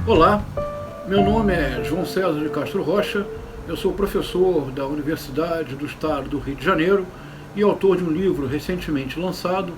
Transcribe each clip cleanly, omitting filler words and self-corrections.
Olá, meu nome é João César de Castro Rocha, eu sou professor da Universidade do Estado do Rio de Janeiro e autor de um livro recentemente lançado,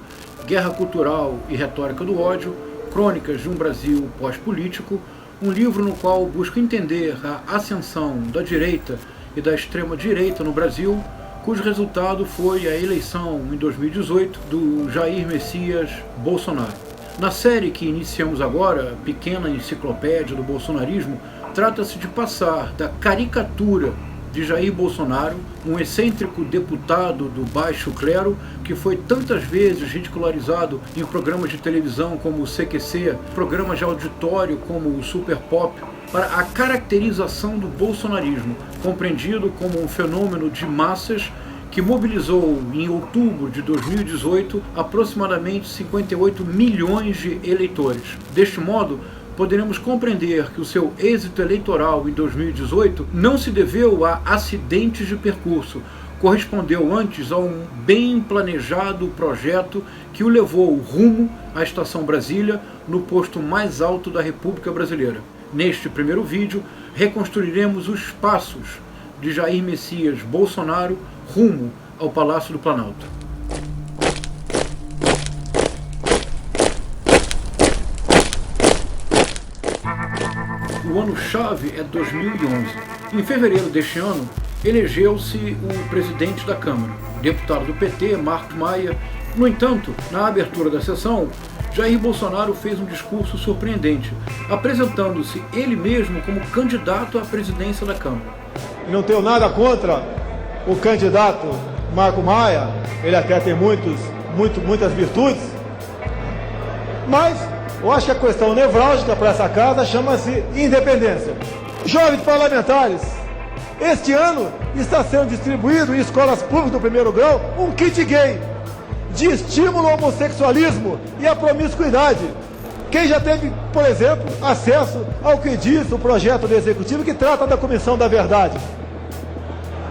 Guerra Cultural e Retórica do Ódio, Crônicas de um Brasil Pós-Político, um livro no qual busco entender a ascensão da direita e da extrema-direita no Brasil, cujo resultado foi a eleição em 2018 do Jair Messias Bolsonaro. Na série que iniciamos agora, Pequena Enciclopédia do Bolsonarismo, trata-se de passar da caricatura de Jair Bolsonaro, um excêntrico deputado do baixo clero que foi tantas vezes ridicularizado em programas de televisão como o CQC, programas de auditório como o Super Pop, para a caracterização do bolsonarismo, compreendido como um fenômeno de massas que mobilizou em outubro de 2018 aproximadamente 58 milhões de eleitores. Deste modo, poderemos compreender que o seu êxito eleitoral em 2018 não se deveu a acidentes de percurso, correspondeu antes a um bem planejado projeto que o levou rumo à Estação Brasília, no posto mais alto da República Brasileira. Neste primeiro vídeo, reconstruiremos os passos de Jair Messias Bolsonaro rumo ao Palácio do Planalto. O ano-chave é 2011. Em fevereiro deste ano, elegeu-se o presidente da Câmara, deputado do PT, Marcos Maia. No entanto, na abertura da sessão, Jair Bolsonaro fez um discurso surpreendente, apresentando-se ele mesmo como candidato à presidência da Câmara. Não tenho nada contra o candidato Marcos Maia, ele até tem muitas virtudes, mas eu acho que a questão nevrálgica para essa casa chama-se independência. Jovens parlamentares, este ano está sendo distribuído em escolas públicas do primeiro grau um kit gay de estímulo ao homossexualismo e à promiscuidade. Quem já teve, por exemplo, acesso ao que diz o projeto do Executivo que trata da Comissão da Verdade?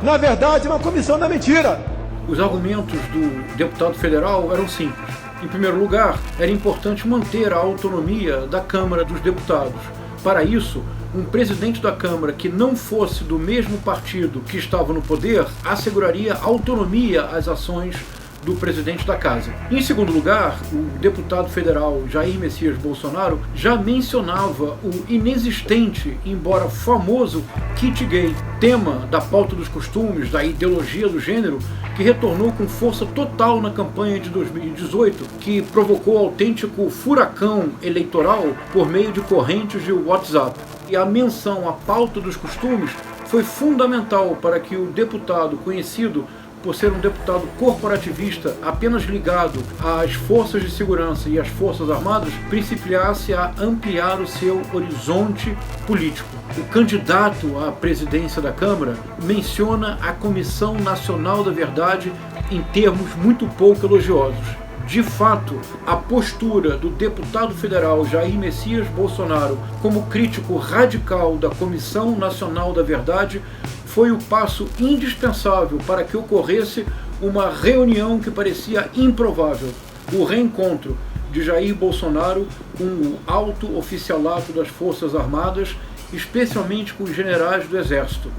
Na verdade, é uma comissão da mentira. Os argumentos do deputado federal eram simples. Em primeiro lugar, era importante manter a autonomia da Câmara dos Deputados. Para isso, um presidente da Câmara que não fosse do mesmo partido que estava no poder asseguraria autonomia às ações do presidente da casa. Em segundo lugar, o deputado federal Jair Messias Bolsonaro já mencionava o inexistente, embora famoso, kit gay, tema da pauta dos costumes, da ideologia do gênero, que retornou com força total na campanha de 2018, que provocou autêntico furacão eleitoral por meio de correntes de WhatsApp. E a menção à pauta dos costumes foi fundamental para que o deputado, conhecido por ser um deputado corporativista apenas ligado às forças de segurança e às forças armadas, principiasse a ampliar o seu horizonte político. O candidato à presidência da Câmara menciona a Comissão Nacional da Verdade em termos muito pouco elogiosos. De fato, a postura do deputado federal Jair Messias Bolsonaro como crítico radical da Comissão Nacional da Verdade foi o passo indispensável para que ocorresse uma reunião que parecia improvável, o reencontro de Jair Bolsonaro com o alto oficialato das Forças Armadas, especialmente com os generais do Exército.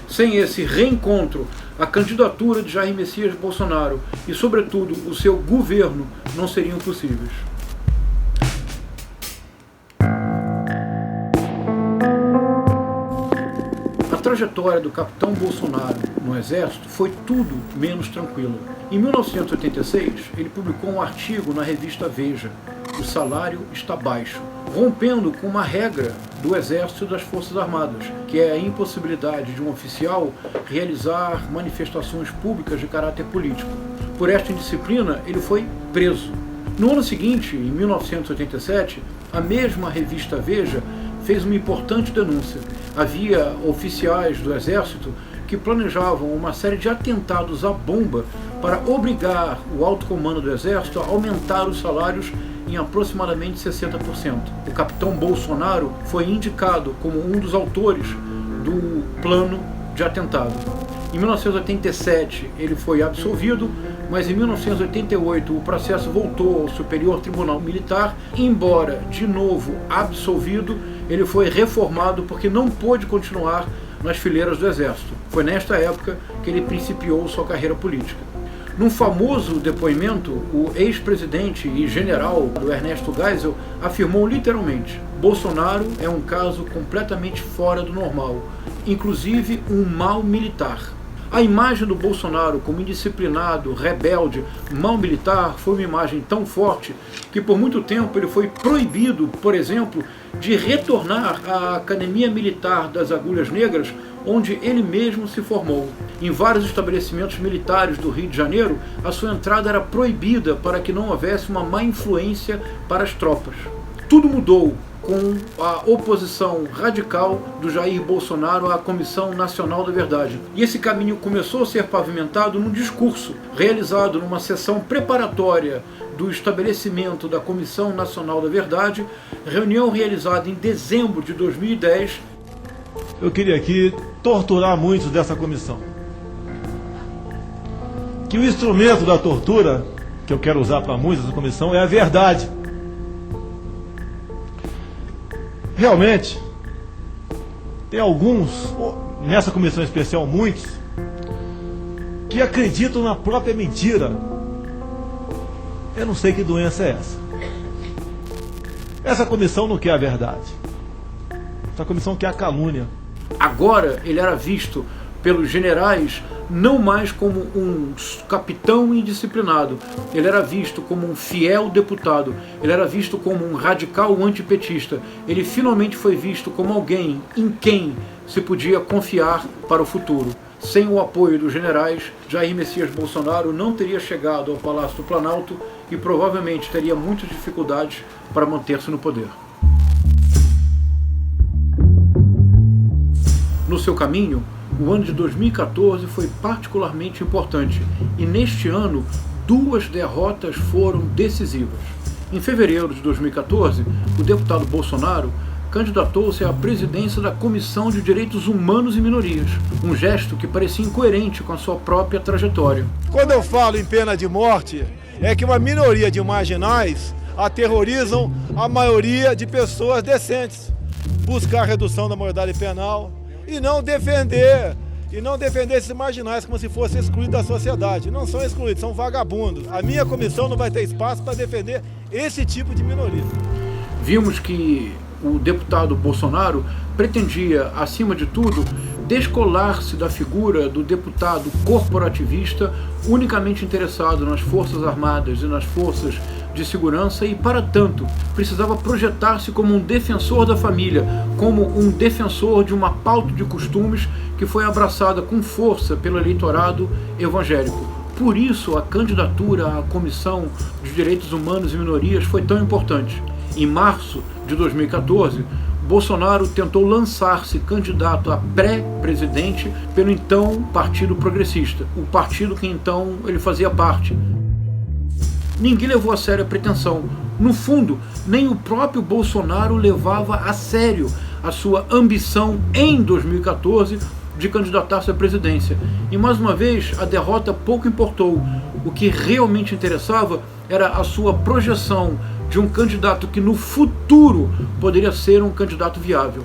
Sem esse reencontro, a candidatura de Jair Messias Bolsonaro e, sobretudo, o seu governo não seriam possíveis. A trajetória do capitão Bolsonaro no Exército foi tudo menos tranquila. Em 1986, ele publicou um artigo na revista Veja, O Salário Está Baixo, rompendo com uma regra do Exército e das Forças Armadas, que é a impossibilidade de um oficial realizar manifestações públicas de caráter político. Por esta indisciplina, ele foi preso. No ano seguinte, em 1987, a mesma revista Veja fez uma importante denúncia. Havia oficiais do Exército que planejavam uma série de atentados à bomba para obrigar o alto comando do Exército a aumentar os salários em aproximadamente 60%. O capitão Bolsonaro foi indicado como um dos autores do plano de atentado. Em 1987 ele foi absolvido, mas em 1988 o processo voltou ao Superior Tribunal Militar, embora de novo absolvido, ele foi reformado porque não pôde continuar nas fileiras do Exército. Foi nesta época que ele principiou sua carreira política. Num famoso depoimento, o ex-presidente e general do Ernesto Geisel afirmou literalmente: Bolsonaro é um caso completamente fora do normal, inclusive um mau militar. A imagem do Bolsonaro como indisciplinado, rebelde, mau militar foi uma imagem tão forte que por muito tempo ele foi proibido, por exemplo, de retornar à Academia Militar das Agulhas Negras, onde ele mesmo se formou. Em vários estabelecimentos militares do Rio de Janeiro, a sua entrada era proibida para que não houvesse uma má influência para as tropas. Tudo mudou com a oposição radical do Jair Bolsonaro à Comissão Nacional da Verdade. E esse caminho começou a ser pavimentado num discurso realizado numa sessão preparatória do estabelecimento da Comissão Nacional da Verdade, reunião realizada em dezembro de 2010. Eu queria aqui torturar muitos dessa comissão. Que o instrumento da tortura que eu quero usar para muitos dessa comissão é a verdade. Realmente, tem alguns, nessa comissão especial muitos, que acreditam na própria mentira. Eu não sei que doença é essa. Essa comissão não quer a verdade. Essa comissão quer a calúnia. Agora ele era visto pelos generais não mais como um capitão indisciplinado, ele era visto como um fiel deputado, ele era visto como um radical antipetista, ele finalmente foi visto como alguém em quem se podia confiar para o futuro. Sem o apoio dos generais, Jair Messias Bolsonaro não teria chegado ao Palácio do Planalto e provavelmente teria muitas dificuldades para manter-se no poder. No seu caminho, o ano de 2014 foi particularmente importante e neste ano 2 derrotas foram decisivas. Em fevereiro de 2014, o deputado Bolsonaro candidatou-se à presidência da Comissão de Direitos Humanos e Minorias, um gesto que parecia incoerente com a sua própria trajetória. Quando eu falo em pena de morte, é que uma minoria de marginais aterrorizam a maioria de pessoas decentes. Buscar a redução da moralidade penal e não defender esses marginais como se fossem excluídos da sociedade. Não são excluídos, são vagabundos. A minha comissão não vai ter espaço para defender esse tipo de minoria. Vimos que o deputado Bolsonaro pretendia, acima de tudo, descolar-se da figura do deputado corporativista unicamente interessado nas Forças Armadas e nas forças de segurança e, para tanto, precisava projetar-se como um defensor da família, como um defensor de uma pauta de costumes que foi abraçada com força pelo eleitorado evangélico. Por isso, a candidatura à Comissão de Direitos Humanos e Minorias foi tão importante. Em março de 2014, Bolsonaro tentou lançar-se candidato a pré-presidente pelo então Partido Progressista, o partido que então ele fazia parte. Ninguém levou a sério a pretensão. No fundo, nem o próprio Bolsonaro levava a sério a sua ambição em 2014 de candidatar-se à presidência. E mais uma vez, a derrota pouco importou. O que realmente interessava era a sua projeção de um candidato que no futuro poderia ser um candidato viável.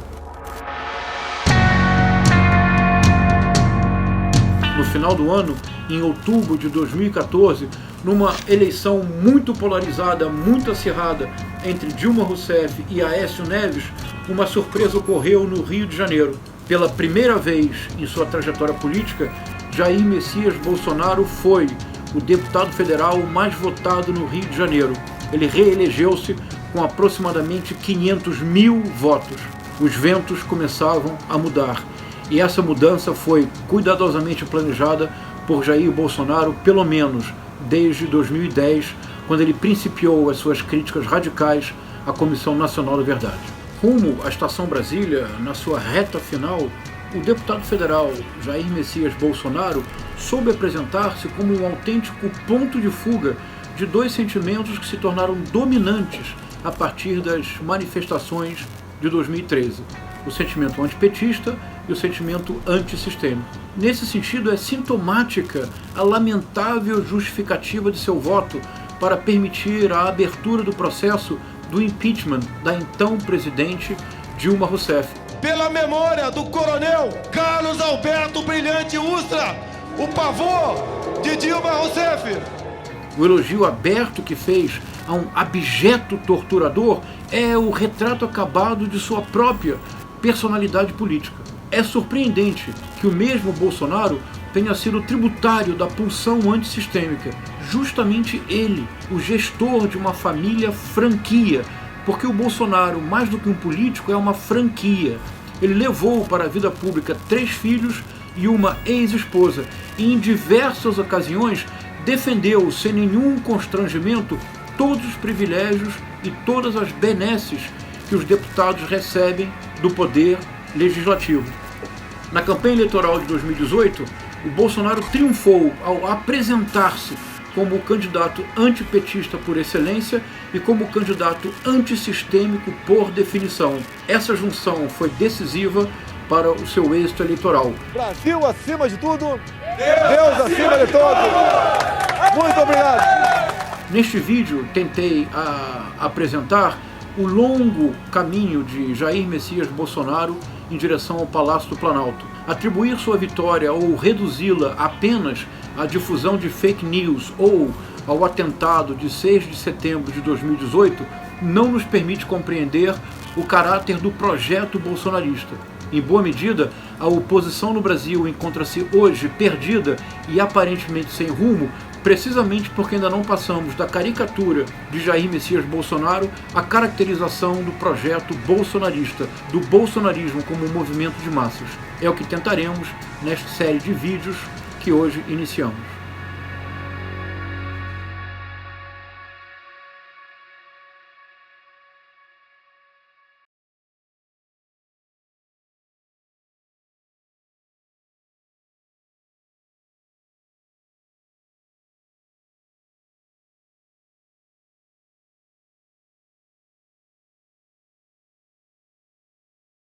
No final do ano, em outubro de 2014, numa eleição muito polarizada, muito acirrada entre Dilma Rousseff e Aécio Neves, uma surpresa ocorreu no Rio de Janeiro. Pela primeira vez em sua trajetória política, Jair Messias Bolsonaro foi o deputado federal mais votado no Rio de Janeiro. Ele reelegeu-se com aproximadamente 500 mil votos. Os ventos começavam a mudar. E essa mudança foi cuidadosamente planejada por Jair Bolsonaro, pelo menos desde 2010, quando ele principiou as suas críticas radicais à Comissão Nacional da Verdade. Rumo à Estação Brasília, na sua reta final, o deputado federal Jair Messias Bolsonaro soube apresentar-se como um autêntico ponto de fuga de 2 sentimentos que se tornaram dominantes a partir das manifestações de 2013. O sentimento antipetista e o sentimento antissistêmico. Nesse sentido, é sintomática a lamentável justificativa de seu voto para permitir a abertura do processo do impeachment da então presidente Dilma Rousseff. Pela memória do coronel Carlos Alberto Brilhante Ustra, o pavor de Dilma Rousseff. O elogio aberto que fez a um abjeto torturador é o retrato acabado de sua própria personalidade política. É surpreendente que o mesmo Bolsonaro tenha sido tributário da pulsão antissistêmica. Justamente ele, o gestor de uma família franquia, porque o Bolsonaro, mais do que um político, é uma franquia. Ele levou para a vida pública 3 filhos e uma ex-esposa, e em diversas ocasiões defendeu, sem nenhum constrangimento, todos os privilégios e todas as benesses que os deputados recebem do poder legislativo. Na campanha eleitoral de 2018, o Bolsonaro triunfou ao apresentar-se como o candidato antipetista por excelência e como candidato antissistêmico por definição. Essa junção foi decisiva para o seu êxito eleitoral. Brasil acima de tudo, Deus acima de todos. Muito obrigado. Neste vídeo tentei apresentar o longo caminho de Jair Messias Bolsonaro em direção ao Palácio do Planalto. Atribuir sua vitória ou reduzi-la apenas à difusão de fake news ou ao atentado de 6 de setembro de 2018 não nos permite compreender o caráter do projeto bolsonarista. Em boa medida, a oposição no Brasil encontra-se hoje perdida e aparentemente sem rumo, precisamente porque ainda não passamos da caricatura de Jair Messias Bolsonaro à caracterização do projeto bolsonarista, do bolsonarismo como um movimento de massas. É o que tentaremos nesta série de vídeos que hoje iniciamos.